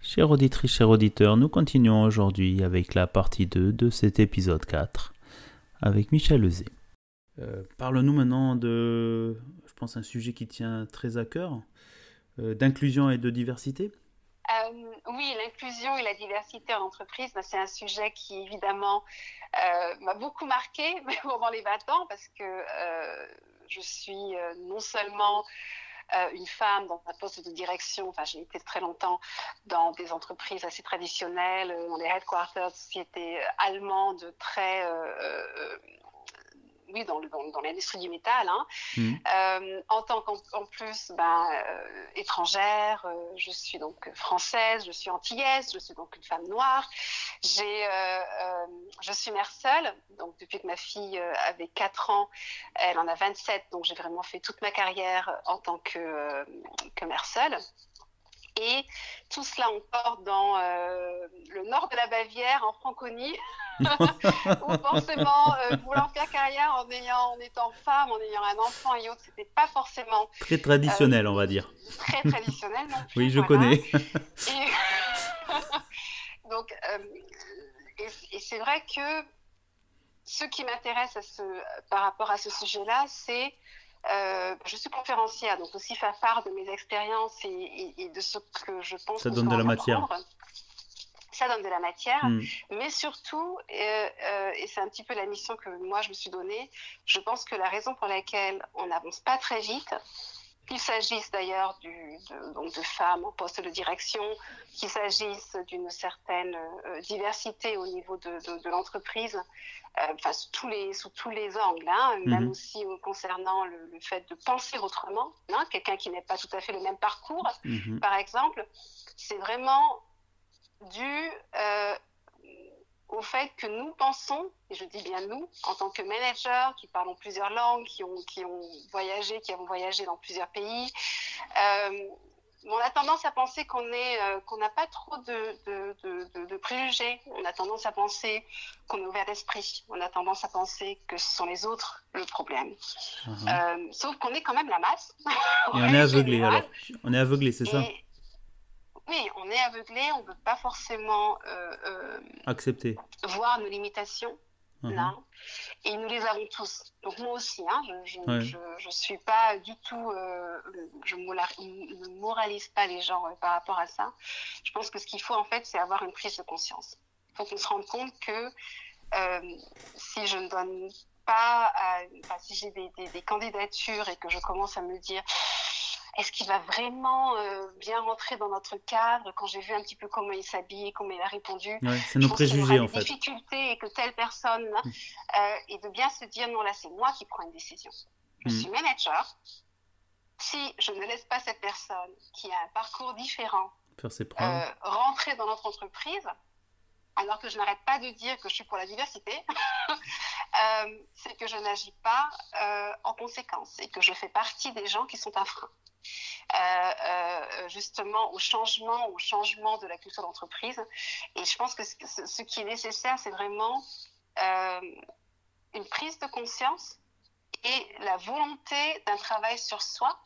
Chères auditrices, chers auditeurs, nous continuons aujourd'hui avec la partie 2 de cet épisode 4 avec Michel Lezé. Parle-nous maintenant de, je pense, un sujet qui tient très à cœur, d'inclusion et de diversité. Oui, l'inclusion et la diversité en entreprise, c'est un sujet qui évidemment m'a beaucoup marqué pendant les 20 ans parce que je suis non seulement une femme dans un poste de direction, enfin j'ai été très longtemps dans des entreprises assez traditionnelles, dans les headquarters de sociétés allemandes très... oui, dans l'industrie du métal, en tant qu'en plus étrangère, je suis donc française, je suis antillaise, je suis donc une femme noire. Je suis mère seule, donc depuis que ma fille avait 4 ans, elle en a 27, donc j'ai vraiment fait toute ma carrière en tant que mère seule. Et tout cela encore dans le nord de la Bavière, en Franconie, où forcément vouloir faire carrière en étant femme, en ayant un enfant et autres, c'était pas forcément très traditionnel, on va dire. Très traditionnel non plus. Oui, je connais. Donc, et c'est vrai que ce qui m'intéresse par rapport à ce sujet-là, c'est je suis conférencière, donc aussi faire part de mes expériences et de ce que je pense. Ça donne de la matière. Ça donne de la matière, mais surtout, et c'est un petit peu la mission que moi je me suis donnée, je pense que la raison pour laquelle on n'avance pas très vite, qu'il s'agisse d'ailleurs de femmes en poste de direction, qu'il s'agisse d'une certaine diversité au niveau de l'entreprise, sous tous les angles, même aussi concernant le fait de penser autrement, quelqu'un qui n'est pas tout à fait le même parcours, par exemple, c'est vraiment dû au fait que nous pensons, et je dis bien nous, en tant que managers qui parlons plusieurs langues, qui avons voyagé dans plusieurs pays, on a tendance à penser qu'on n'a pas trop de préjugés. On a tendance à penser qu'on est ouvert d'esprit. On a tendance à penser que ce sont les autres le problème. Sauf qu'on est quand même la masse. Et on est aveuglé alors. On est aveuglé, c'est ça? Oui, on est aveuglé, on ne peut pas forcément accepter, voir nos limitations, non, et nous les avons tous. Donc moi aussi, je suis pas du tout, je ne moralise pas les gens par rapport à ça. Je pense que ce qu'il faut en fait, c'est avoir une prise de conscience. Il faut qu'on se rende compte que si je ne donne pas, si j'ai des candidatures et que je commence à me dire est-ce qu'il va vraiment bien rentrer dans notre cadre quand j'ai vu un petit peu comment il s'habille, comment il a répondu. C'est nos préjugés en fait. Des difficultés et que telle personne, et de bien se dire non, là c'est moi qui prends une décision. Je suis manager. Si je ne laisse pas cette personne qui a un parcours différent faire ses preuves, rentrer dans notre entreprise, alors que je n'arrête pas de dire que je suis pour la diversité, c'est que je n'agis pas en conséquence et que je fais partie des gens qui sont un frein. Justement au changement de la culture d'entreprise. Et je pense que ce qui est nécessaire, c'est vraiment une prise de conscience et la volonté d'un travail sur soi,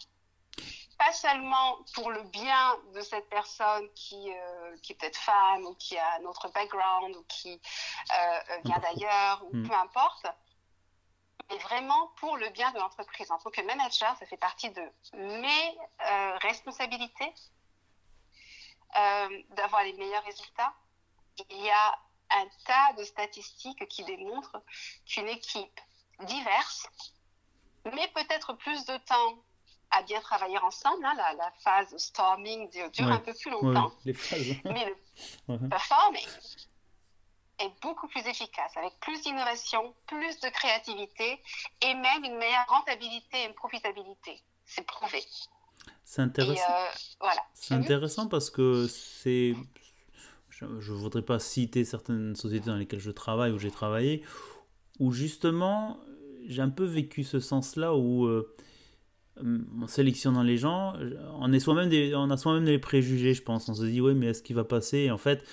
pas seulement pour le bien de cette personne qui est peut-être femme ou qui a un autre background ou qui vient d'ailleurs ou peu importe, mais vraiment pour le bien de l'entreprise. En tant que manager, ça fait partie de mes responsabilités d'avoir les meilleurs résultats. Il y a un tas de statistiques qui démontrent qu'une équipe diverse, mais peut-être plus de temps à bien travailler ensemble, la phase storming dure un peu plus longtemps, les phases. Mais le performing est beaucoup plus efficace, avec plus d'innovation, plus de créativité et même une meilleure rentabilité et une profitabilité. C'est prouvé. C'est intéressant. Voilà. C'est intéressant parce que je ne voudrais pas citer certaines sociétés dans lesquelles je travaille ou j'ai travaillé, où justement j'ai un peu vécu ce sens-là où en sélectionnant les gens, on a soi-même des préjugés, je pense. On se dit, oui, mais est-ce qu'il va passer? Et en fait,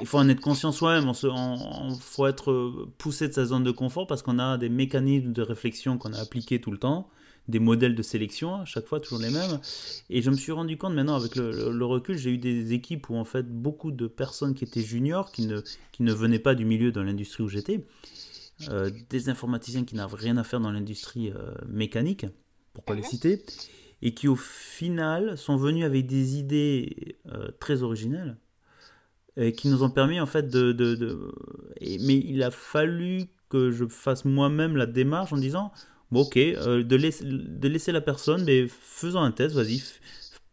il faut en être conscient soi-même. Il faut être poussé de sa zone de confort parce qu'on a des mécanismes de réflexion qu'on a appliqués tout le temps, des modèles de sélection, à chaque fois toujours les mêmes. Et je me suis rendu compte maintenant avec le recul, j'ai eu des équipes où en fait beaucoup de personnes qui étaient juniors, qui ne venaient pas du milieu dans l'industrie où j'étais, des informaticiens qui n'avaient rien à faire dans l'industrie mécanique, pour pas les citer, et qui au final sont venus avec des idées très originelles, qui nous ont permis en fait mais il a fallu que je fasse moi-même la démarche en disant bon ok, de laisser la personne, mais faisons un test, vas-y,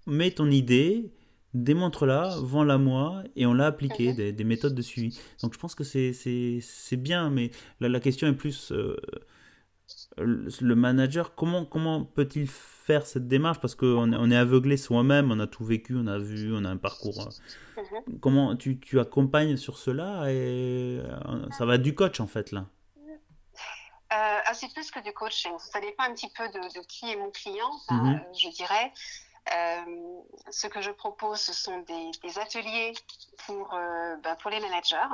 mets ton idée, démontre-la, vends-la moi, et on l'a appliqué, des méthodes de suivi. Donc je pense que c'est bien, mais la question est plus le manager, comment peut-il faire cette démarche, parce qu'on est aveuglé soi-même, on a tout vécu, on a vu, on a un parcours. Comment tu accompagnes sur cela, et ça va du coach en fait là. C'est plus que du coaching. Ça dépend un petit peu de qui est mon client, je dirais. Ce que je propose, ce sont des ateliers pour les managers,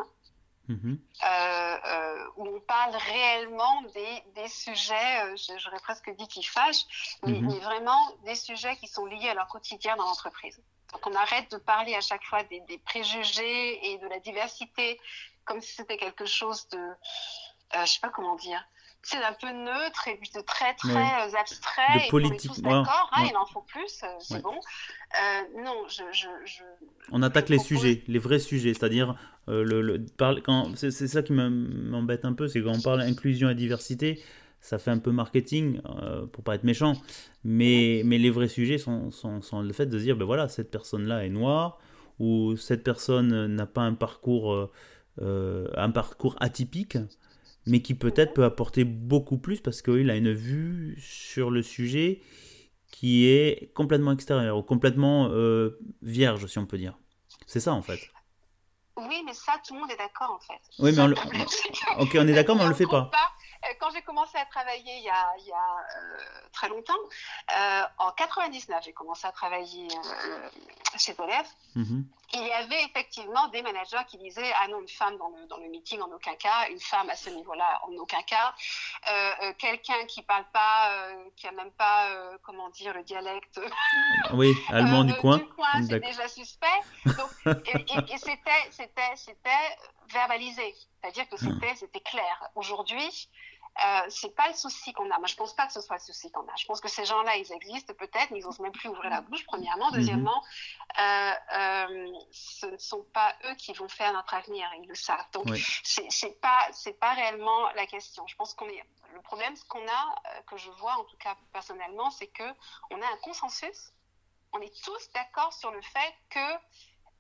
où on parle réellement des sujets, j'aurais presque dit qui fâchent, mais vraiment des sujets qui sont liés à leur quotidien dans l'entreprise. Donc on arrête de parler à chaque fois des préjugés et de la diversité comme si c'était quelque chose de, je sais pas comment dire, c'est un peu neutre et puis de très abstrait, de politique. Et puis on est tous d'accord, il en faut plus, c'est bon. Non, on attaque les sujets, les vrais sujets, c'est-à-dire c'est ça qui m'embête un peu, c'est quand on parle inclusion et diversité, ça fait un peu marketing, pour pas être méchant, mais les vrais sujets sont le fait de se dire ben voilà, cette personne-là est noire, ou cette personne n'a pas un parcours atypique, mais qui peut-être peut apporter beaucoup plus parce qu'il a une vue sur le sujet qui est complètement extérieure, ou complètement vierge, si on peut dire. C'est ça, en fait. Oui, mais ça, tout le monde est d'accord, en fait. Oui, mais ok, on est d'accord, mais on ne le fait pas. Quand j'ai commencé à travailler il y a très longtemps, en 99, j'ai commencé à travailler chez Deleuze. Il y avait effectivement des managers qui disaient « Ah non, une femme dans le meeting, en aucun cas. Une femme à ce niveau-là, en aucun cas. Quelqu'un qui parle pas, qui a même pas, comment dire, le dialecte oui, allemand du coin, c'est déjà suspect. » Donc, et c'était verbalisé. C'est-à-dire que c'était clair. Aujourd'hui, c'est pas le souci qu'on a. Moi, je pense pas que ce soit le souci qu'on a. Je pense que ces gens-là, ils existent peut-être, mais ils osent même plus ouvrir la bouche, premièrement. Deuxièmement, ce ne sont pas eux qui vont faire notre avenir, ils le savent. Donc, c'est pas réellement la question. Je pense le problème, ce qu'on a, que je vois en tout cas personnellement, c'est que on a un consensus. On est tous d'accord sur le fait que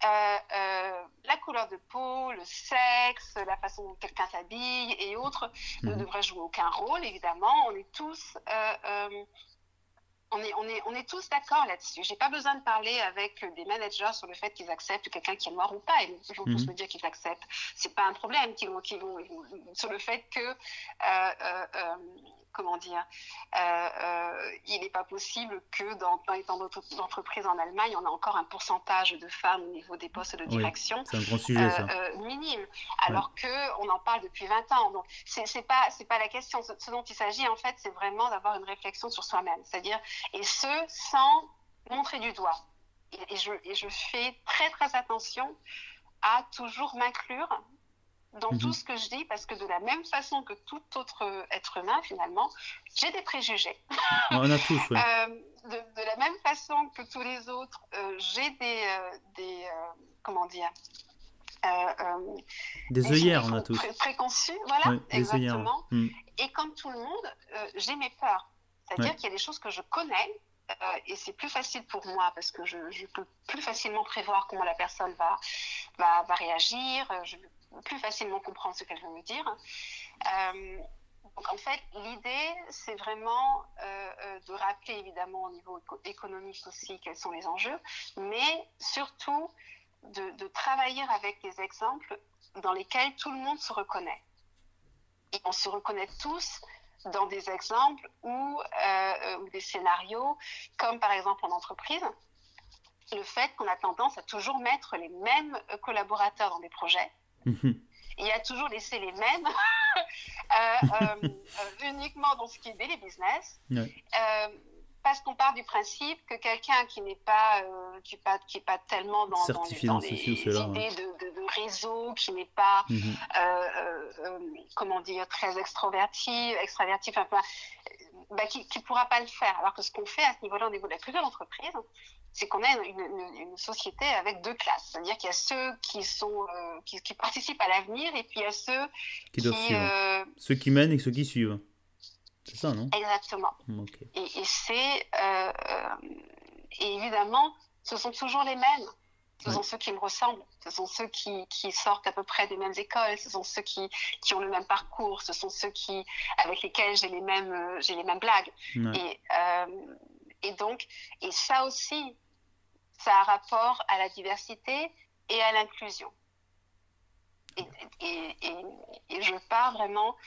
la couleur de peau, le sexe, la façon dont quelqu'un s'habille et autres ne devraient jouer aucun rôle, évidemment. On est tous, on est tous d'accord là-dessus. J'ai pas besoin de parler avec des managers sur le fait qu'ils acceptent quelqu'un qui est noir ou pas. Ils vont tous me dire qu'ils acceptent. C'est pas un problème qu'ils vont sur le fait que comment dire, il n'est pas possible que dans d'autres entreprises en Allemagne, on a encore un pourcentage de femmes au niveau des postes de direction c'est un grand sujet, ça. minime, alors qu'on en parle depuis 20 ans. Donc, c'est pas la question. Ce dont il s'agit, en fait, c'est vraiment d'avoir une réflexion sur soi-même. C'est-à-dire, et ce, sans montrer du doigt. Et je fais très, très attention à toujours m'inclure dans tout ce que je dis, parce que de la même façon que tout autre être humain, finalement, j'ai des préjugés. On a tous, oui. De la même façon que tous les autres, j'ai des comment dire, des œillères, on a tous. Préconçus, voilà, exactement. Et comme tout le monde, j'ai mes peurs. C'est-à-dire qu'il y a des choses que je connais, et c'est plus facile pour moi parce que je peux plus facilement prévoir comment la personne va réagir, je peux plus facilement comprendre ce qu'elle veut me dire. Donc en fait, l'idée, c'est vraiment de rappeler évidemment au niveau économique aussi quels sont les enjeux, mais surtout de travailler avec des exemples dans lesquels tout le monde se reconnaît. Et on se reconnaît tous dans des exemples ou des scénarios, comme par exemple en entreprise, le fait qu'on a tendance à toujours mettre les mêmes collaborateurs dans des projets, et à toujours laisser les mêmes uniquement dans ce qui est daily business. Ouais. Parce qu'on part du principe que quelqu'un qui n'est pas, qui est pas tellement dans les idées de réseau, qui n'est pas, comment dire, très extraverti, enfin, qui pourra pas le faire. Alors que ce qu'on fait à ce niveau-là, au niveau de la culture d'entreprise, c'est qu'on a une société avec deux classes. C'est-à-dire qu'il y a ceux qui participent à l'avenir et puis il y a ceux qui doivent suivre. Ceux qui mènent et ceux qui suivent. C'est ça, non? Exactement. Okay. Et évidemment, ce sont toujours les mêmes. Ce sont ceux qui me ressemblent. Ce sont ceux qui sortent à peu près des mêmes écoles. Ce sont ceux qui ont le même parcours. Ce sont ceux avec lesquels j'ai les mêmes blagues. Ouais. Et ça aussi, ça a rapport à la diversité et à l'inclusion. Et je pars vraiment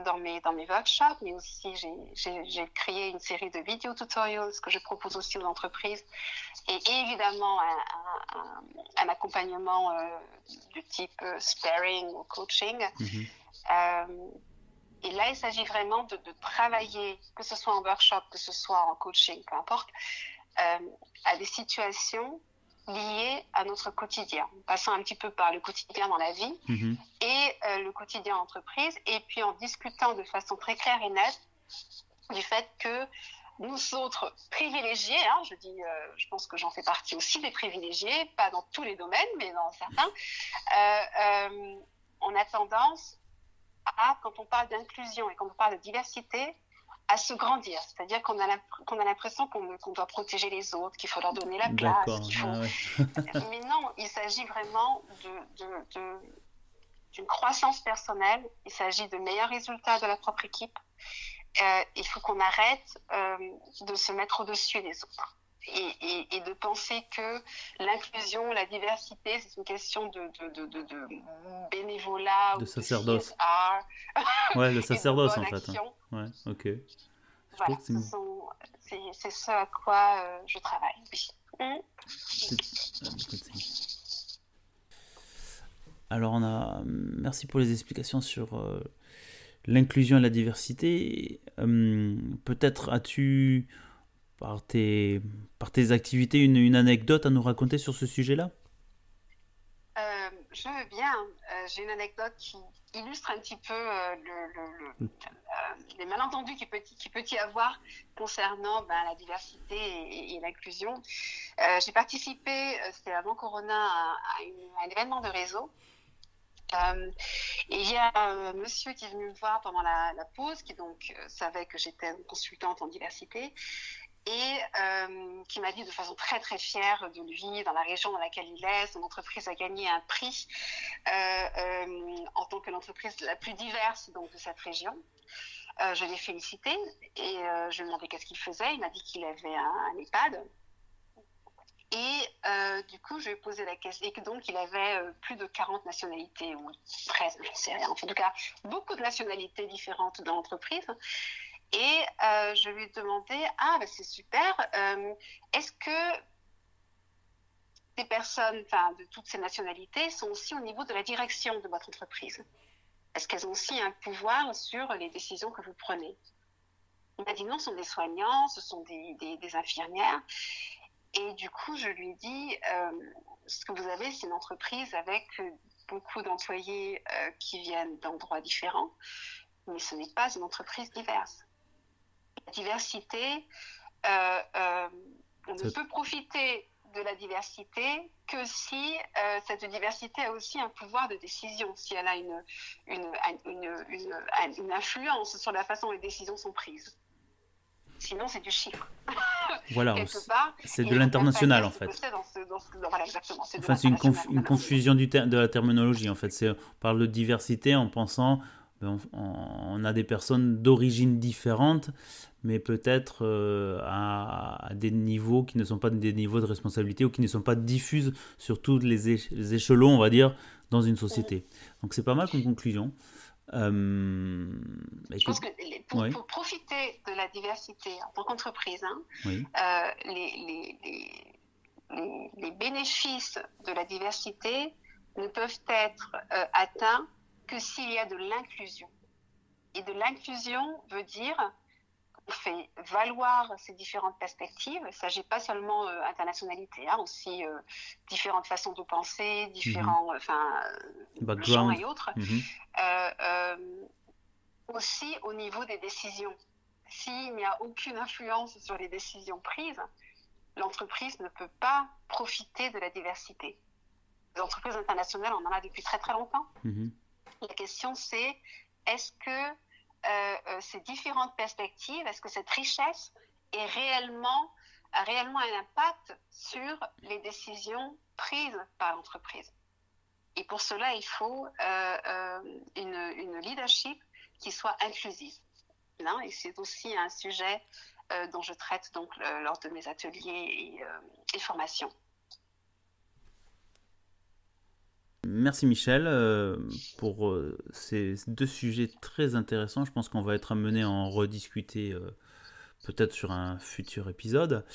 dans mes workshops, mais aussi j'ai créé une série de vidéo tutorials que je propose aussi aux entreprises, et évidemment un accompagnement du type sparring ou coaching. Et là, il s'agit vraiment de travailler, que ce soit en workshop, que ce soit en coaching, peu importe, à des situations liées à notre quotidien, passant un petit peu par le quotidien dans la vie et le quotidien en entreprise, et puis en discutant de façon très claire et nette du fait que nous autres privilégiés, je pense que j'en fais partie aussi des privilégiés, pas dans tous les domaines, mais dans certains, on a tendance à, quand on parle d'inclusion et quand on parle de diversité, à se grandir. C'est-à-dire qu'on a l'impression qu'on doit protéger les autres, qu'il faut leur donner la place. Qu'il faut... Mais non, il s'agit vraiment d'une croissance personnelle. Il s'agit de meilleurs résultats de la propre équipe. Il faut qu'on arrête de se mettre au-dessus des autres. Et de penser que l'inclusion, la diversité, c'est une question de bénévolat, de sacerdoce. Ouais, le sacerdoce en fait. Ouais, ok. Voilà, c'est ce à quoi je travaille. Oui. Alors merci pour les explications sur l'inclusion et la diversité. Peut-être as-tu par tes activités une anecdote à nous raconter sur ce sujet-là? Je veux bien. J'ai une anecdote qui illustre un petit peu les malentendus qu'il peut y avoir concernant la diversité et l'inclusion. J'ai participé, c'était avant Corona, à un événement de réseau. Et il y a un monsieur qui est venu me voir pendant la pause, qui donc savait que j'étais consultante en diversité, et qui m'a dit de façon très très fière de lui, dans la région dans laquelle il est, son entreprise a gagné un prix en tant que l'entreprise la plus diverse donc, de cette région. Je l'ai félicité et je lui ai demandé qu'est-ce qu'il faisait. Il m'a dit qu'il avait un EHPAD. Et du coup, je lui ai posé la question, et que donc il avait plus de 40 nationalités, ou 13, je ne sais rien. En tout cas, beaucoup de nationalités différentes dans l'entreprise. Et je lui ai demandé, c'est super, est-ce que des personnes, de toutes ces nationalités, sont aussi au niveau de la direction de votre entreprise? Est-ce qu'elles ont aussi un pouvoir sur les décisions que vous prenez? Il m'a dit non, ce sont des soignants, ce sont des infirmières. Et du coup, je lui ai dit, ce que vous avez, c'est une entreprise avec beaucoup d'employés qui viennent d'endroits différents, mais ce n'est pas une entreprise diverse. La diversité, on ne peut profiter de la diversité que si cette diversité a aussi un pouvoir de décision, si elle a une influence sur la façon dont les décisions sont prises. Sinon, c'est du chiffre. Voilà, c'est de l'international en fait. Voilà, exactement. C'est une confusion de la terminologie en fait. On parle de diversité en pensant on a des personnes d'origine différentes, mais peut-être à des niveaux qui ne sont pas des niveaux de responsabilité ou qui ne sont pas diffuses sur tous les échelons, on va dire, dans une société. Donc c'est pas mal comme conclusion. Je pense que pour profiter de la diversité en tant qu'entreprise, les bénéfices de la diversité ne peuvent être atteints que s'il y a de l'inclusion. Et de l'inclusion veut dire qu'on fait valoir ces différentes perspectives. Il ne s'agit pas seulement internationalité, aussi différentes façons de penser, différents genres et autres. Aussi au niveau des décisions. S'il n'y a aucune influence sur les décisions prises, l'entreprise ne peut pas profiter de la diversité. Les entreprises internationales, on en a depuis très très longtemps. La question c'est, est-ce que ces différentes perspectives, est-ce que cette richesse a réellement un impact sur les décisions prises par l'entreprise? Et pour cela, il faut une leadership qui soit inclusive. Et c'est aussi un sujet dont je traite donc lors de mes ateliers et formations. Merci Michel pour ces 2 sujets très intéressants. Je pense qu'on va être amené à en rediscuter peut-être sur un futur épisode.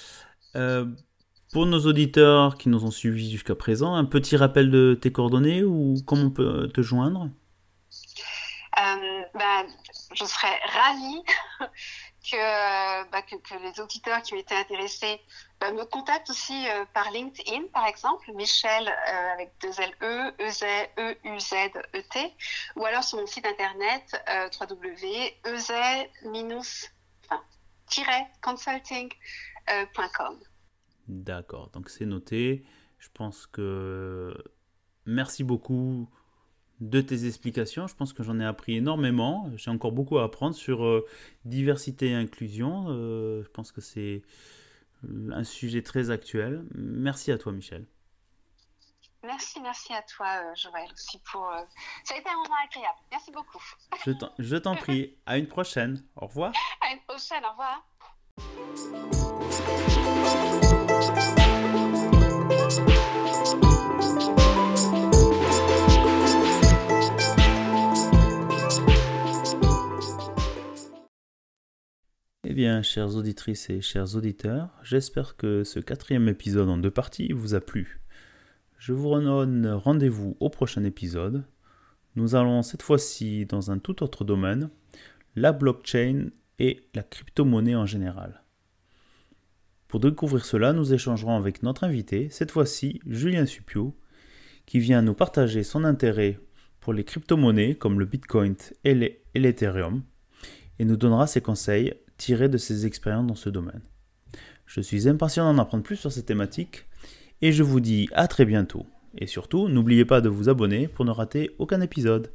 Pour nos auditeurs qui nous ont suivis jusqu'à présent, un petit rappel de tes coordonnées ou comment on peut te joindre? Je serais ravie que les auditeurs qui ont été intéressés me contactent aussi par LinkedIn, par exemple, Michel avec 2 L-E, E-Z-E-U-Z-E-T, ou alors sur mon site internet www.consulting.com. D'accord, donc c'est noté. Je pense que merci beaucoup de tes explications. Je pense que j'en ai appris énormément. J'ai encore beaucoup à apprendre sur diversité et inclusion. Je pense que c'est un sujet très actuel. Merci à toi, Michel. Merci à toi, Joël, aussi pour... Ça a été un moment agréable. Merci beaucoup. Je t'en prie. À une prochaine. Au revoir. À une prochaine. Au revoir. Eh bien, chères auditrices et chers auditeurs, j'espère que ce 4e épisode en 2 parties vous a plu. Je vous redonne rendez-vous au prochain épisode. Nous allons cette fois-ci dans un tout autre domaine, la blockchain et la crypto-monnaie en général. Pour découvrir cela, nous échangerons avec notre invité, cette fois-ci Julien Suppiot, qui vient nous partager son intérêt pour les crypto-monnaies comme le Bitcoin et l'Ethereum, et nous donnera ses conseils tirés de ses expériences dans ce domaine. Je suis impatient d'en apprendre plus sur cette thématique, et je vous dis à très bientôt. Et surtout, n'oubliez pas de vous abonner pour ne rater aucun épisode.